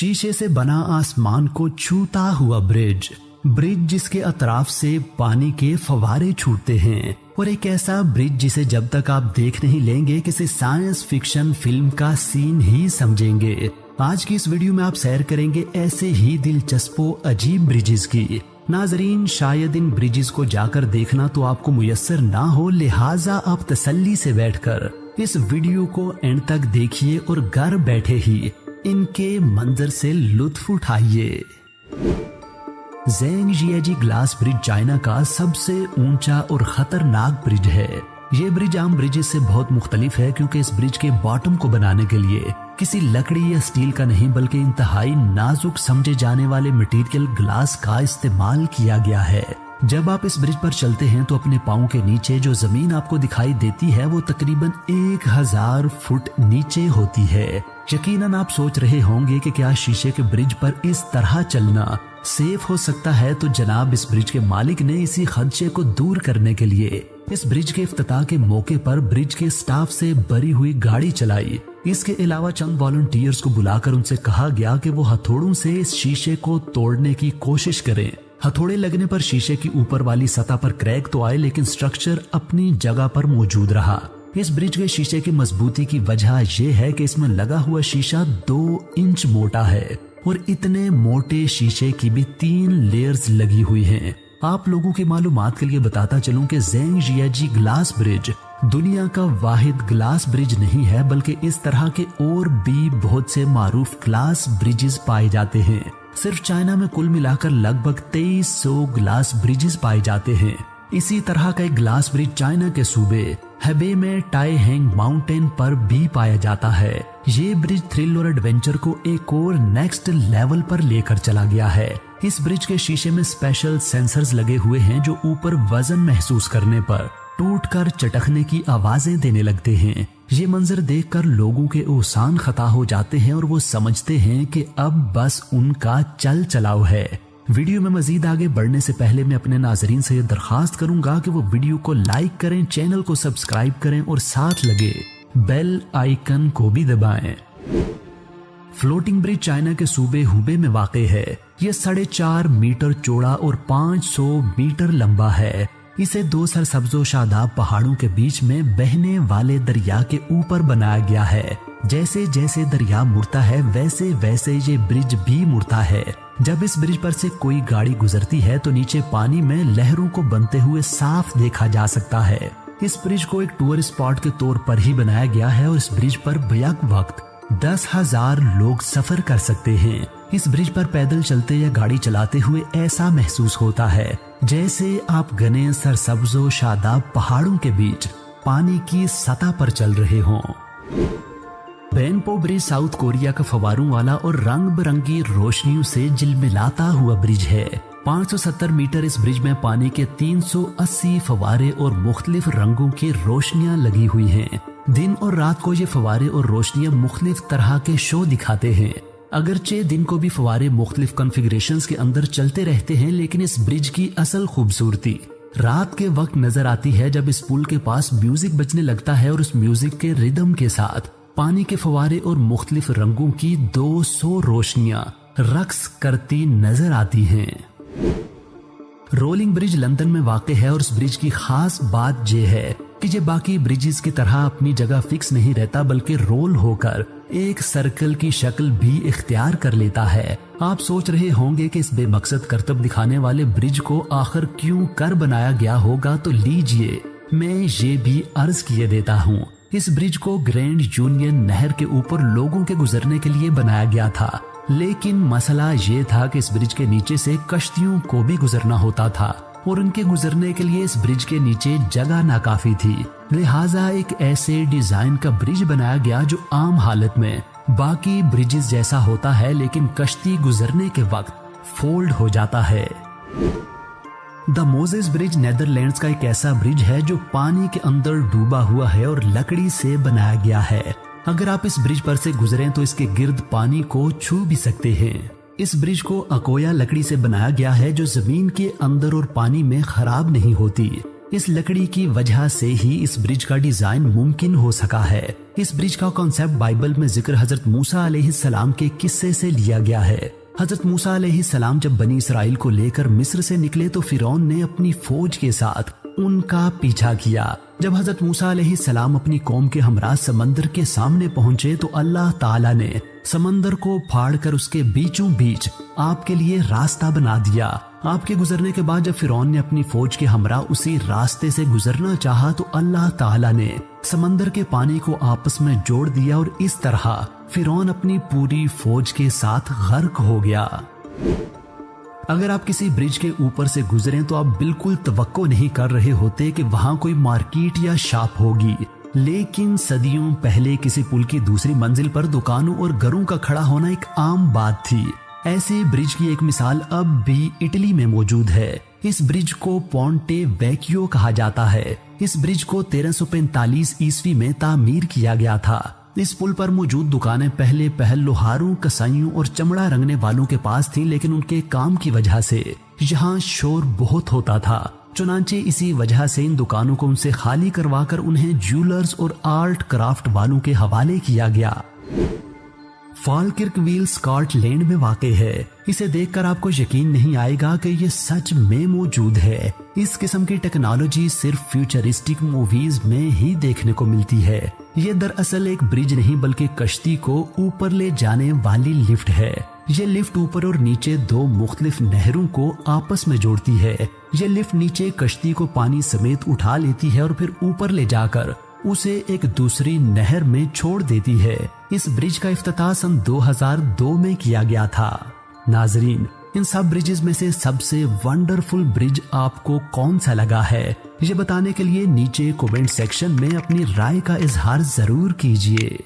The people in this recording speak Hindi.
शीशे से बना आसमान को छूता हुआ ब्रिज जिसके अतराफ से पानी के फव्वारे छूटते हैं, और एक ऐसा ब्रिज जिसे जब तक आप देख नहीं लेंगे किसी साइंस फिक्शन फिल्म का सीन ही समझेंगे। आज की इस वीडियो में आप सैर करेंगे ऐसे ही दिलचस्पो अजीब ब्रिजेस की। नाजरीन, शायद इन ब्रिजेस को जाकर देखना तो आपको मुयस्सर ना हो, लिहाजा आप तसल्ली से बैठकर इस वीडियो को एंड तक देखिए और घर बैठे ही इनके मंजर से लुत्फ उठाइए। ज़ेंगजियाजी ग्लास ब्रिज चाइना का सबसे ऊंचा और खतरनाक ब्रिज है। ये ब्रिज आम ब्रिजेस से बहुत मुख्तलिफ है क्योंकि इस ब्रिज के बॉटम को बनाने के लिए किसी लकड़ी या स्टील का नहीं बल्कि इंतहाई नाजुक समझे जाने वाले मटेरियल ग्लास का इस्तेमाल किया गया है। जब आप इस ब्रिज पर चलते हैं तो अपने पाँव के नीचे जो जमीन आपको दिखाई देती है वो तकरीबन 1000 फुट नीचे होती है। यकीनन आप सोच रहे होंगे कि क्या शीशे के ब्रिज पर इस तरह चलना सेफ हो सकता है, तो जनाब इस ब्रिज के मालिक ने इसी खदशे को दूर करने के लिए इस ब्रिज के इफ्तिताह के मौके पर ब्रिज के स्टाफ से भरी हुई गाड़ी चलाई। इसके अलावा चंद वॉलंटियर्स को बुलाकर उनसे कहा गया कि वो हथौड़ों से इस शीशे को तोड़ने की कोशिश करें। हथौड़े लगने पर शीशे की ऊपर वाली सतह पर क्रैक तो आए, लेकिन स्ट्रक्चर अपनी जगह पर मौजूद रहा। इस ब्रिज के शीशे की मजबूती की वजह यह है कि इसमें लगा हुआ शीशा 2 इंच मोटा है और इतने मोटे शीशे की भी 3 लेयर्स लगी हुई हैं। आप लोगों की मालूमात के लिए बताता चलूं कि ज़ेंगजियाजी ग्लास ब्रिज दुनिया का वाहिद ग्लास ब्रिज नहीं है, बल्कि इस तरह के और भी बहुत से मारूफ ग्लास ब्रिजेस पाए जाते हैं। सिर्फ चाइना में कुल मिलाकर लगभग 2300 ग्लास ब्रिजेस पाए जाते हैं। इसी तरह का एक ग्लास ब्रिज चाइना के सूबे हेबे में टाइहेंग माउंटेन पर भी पाया जाता है। ये ब्रिज थ्रिल और एडवेंचर को एक और नेक्स्ट लेवल पर लेकर चला गया है। इस ब्रिज के शीशे में स्पेशल सेंसर्स लगे हुए हैं जो ऊपर वजन महसूस करने पर टूटकर चटकने की आवाजें देने लगते हैं। ये मंजर देखकर लोगों के ओसान खता हो जाते हैं और वो समझते हैं कि अब बस उनका चल चलाव है। वीडियो में मजीद आगे बढ़ने से पहले मैं अपने नाजरीन से ये दरखास्त करूंगा कि वो वीडियो को लाइक करें, चैनल को सब्सक्राइब करें और साथ लगे बेल आइकन को भी दबाएं। फ्लोटिंग ब्रिज चाइना के सूबे हुबे में वाक़े है। ये 4.5 मीटर चौड़ा और 500 मीटर लंबा है। इसे 2 सरसब्जो शादाब पहाड़ों के बीच में बहने वाले दरिया के ऊपर बनाया गया है। जैसे जैसे दरिया मुड़ता है वैसे वैसे ये ब्रिज भी मुड़ता है। जब इस ब्रिज पर से कोई गाड़ी गुजरती है तो नीचे पानी में लहरों को बनते हुए साफ देखा जा सकता है। इस ब्रिज को एक टूरिस्ट स्पॉट के तौर पर ही बनाया गया है और इस ब्रिज पर बैक वक्त 10,000 लोग सफर कर सकते हैं। इस ब्रिज पर पैदल चलते या गाड़ी चलाते हुए ऐसा महसूस होता है जैसे आप घने सरसब्जो शादाब पहाड़ों के बीच पानी की सतह पर चल रहे हों। बेनपो ब्रिज साउथ कोरिया का फव्वारों वाला और रंग बिरंगी रोशनियों से झिलमिलाता हुआ ब्रिज है। 570 मीटर इस ब्रिज में पानी के 380 फव्वारे और मुख्तलिफ रंगों की रोशनियां लगी हुई हैं। दिन और रात को ये फव्वारे और रोशनियां मुख्तलिफ तरह के शो दिखाते हैं। अगरचे दिन को भी फव्वारे मुख्तलिफ कॉन्फ़िगरेशंस के अंदर चलते रहते हैं, लेकिन इस ब्रिज की असल खूबसूरती रात के वक्त नजर आती है जब इस पुल के पास म्यूजिक बजने लगता है और उस म्यूजिक के रिदम के साथ पानी के फव्वारे और मुख्तलिफ रंगों की 200 रोशनियां रक्स करती नजर आती हैं। रोलिंग ब्रिज लंदन में वाक़े है और इस ब्रिज की खास बात यह है कि ये बाकी ब्रिजेस की तरह अपनी जगह फिक्स नहीं रहता, बल्कि रोल होकर एक सर्कल की शक्ल भी इख्तियार कर लेता है। आप सोच रहे होंगे कि इस बेमकसद करतब दिखाने वाले ब्रिज को आखिर क्यों कर बनाया गया होगा, तो लीजिए मैं ये भी अर्ज किए देता हूँ। इस ब्रिज को ग्रैंड यूनियन नहर के ऊपर लोगों के गुजरने के लिए बनाया गया था, लेकिन मसला ये था कि इस ब्रिज के नीचे से कश्तियों को भी गुजरना होता था और उनके गुजरने के लिए इस ब्रिज के नीचे जगह नाकाफी थी। लिहाजा एक ऐसे डिजाइन का ब्रिज बनाया गया जो आम हालत में बाकी ब्रिजेस जैसा होता है, लेकिन कश्ती गुजरने के वक्त फोल्ड हो जाता है। द मोजेस ब्रिज नेदरलैंड्स का एक ऐसा ब्रिज है जो पानी के अंदर डूबा हुआ है और लकड़ी से बनाया गया है। अगर आप इस ब्रिज पर से गुजरें तो इसके गिर्द पानी को छू भी सकते हैं। इस ब्रिज को अकोया लकड़ी से बनाया गया है जो जमीन के अंदर और पानी में खराब नहीं होती। इस लकड़ी की वजह से ही इस ब्रिज का डिजाइन मुमकिन हो सका है। इस ब्रिज का कॉन्सेप्ट बाइबल में जिक्र हजरत मूसा अलैहिस्सलाम के किस्से से लिया गया है। हजरत मूसा अलैहिस्सलाम जब बनी इसराइल को लेकर मिस्र से निकले तो फिरौन ने अपनी फौज के साथ उनका पीछा किया। जब हजरत मूसा अलैहिस्सलाम अपनी कौम के हमरा समंदर के सामने पहुंचे तो अल्लाह ताला ने समंदर को फाड़कर उसके बीचों बीच आपके लिए रास्ता बना दिया। आपके गुजरने के बाद जब फिरौन ने अपनी फौज के हमरा उसी रास्ते से गुजरना चाहा तो अल्लाह ताला ने समंदर के पानी को आपस में जोड़ दिया और इस तरह फिरौन अपनी पूरी फौज के साथ गर्क हो गया। अगर आप किसी ब्रिज के ऊपर से गुजरें तो आप बिल्कुल तवक्को नहीं कर रहे होते कि वहां कोई मार्केट या शॉप होगी, लेकिन सदियों पहले किसी पुल की दूसरी मंजिल पर दुकानों और घरों का खड़ा होना एक आम बात थी। ऐसे ब्रिज की एक मिसाल अब भी इटली में मौजूद है। इस ब्रिज को पोंटे वेकियो कहा जाता है। इस ब्रिज को 1345 ईस्वी में तामीर किया गया था। इस पुल पर मौजूद दुकानें पहले लोहारों, कसाईयों और चमड़ा रंगने वालों के पास थी, लेकिन उनके काम की वजह से यहाँ शोर बहुत होता था। चुनांचे इसी वजह से इन दुकानों को उनसे खाली करवाकर उन्हें ज्वेलर्स और आर्ट क्राफ्ट वालों के हवाले किया गया। फालकिर्कवील स्कॉटलैंड में वाक़ई है। इसे देखकर आपको यकीन नहीं आएगा कि ये सच में मौजूद है। इस किस्म की टेक्नोलॉजी सिर्फ फ्यूचरिस्टिक मूवीज में ही देखने को मिलती है। ये दरअसल एक ब्रिज नहीं बल्कि कश्ती को ऊपर ले जाने वाली लिफ्ट है। ये लिफ्ट ऊपर और नीचे दो मुख्तलिफ नहरों को आपस में जोड़ती है। ये लिफ्ट नीचे कश्ती को पानी समेत उठा लेती है और फिर ऊपर ले जाकर उसे एक दूसरी नहर में छोड़ देती है। इस ब्रिज का इफ्तिताह सन 2002 में किया गया था। नाजरीन, इन सब ब्रिजेस में से सबसे वंडरफुल ब्रिज आपको कौन सा लगा है, ये बताने के लिए नीचे कमेंट सेक्शन में अपनी राय का इजहार जरूर कीजिए।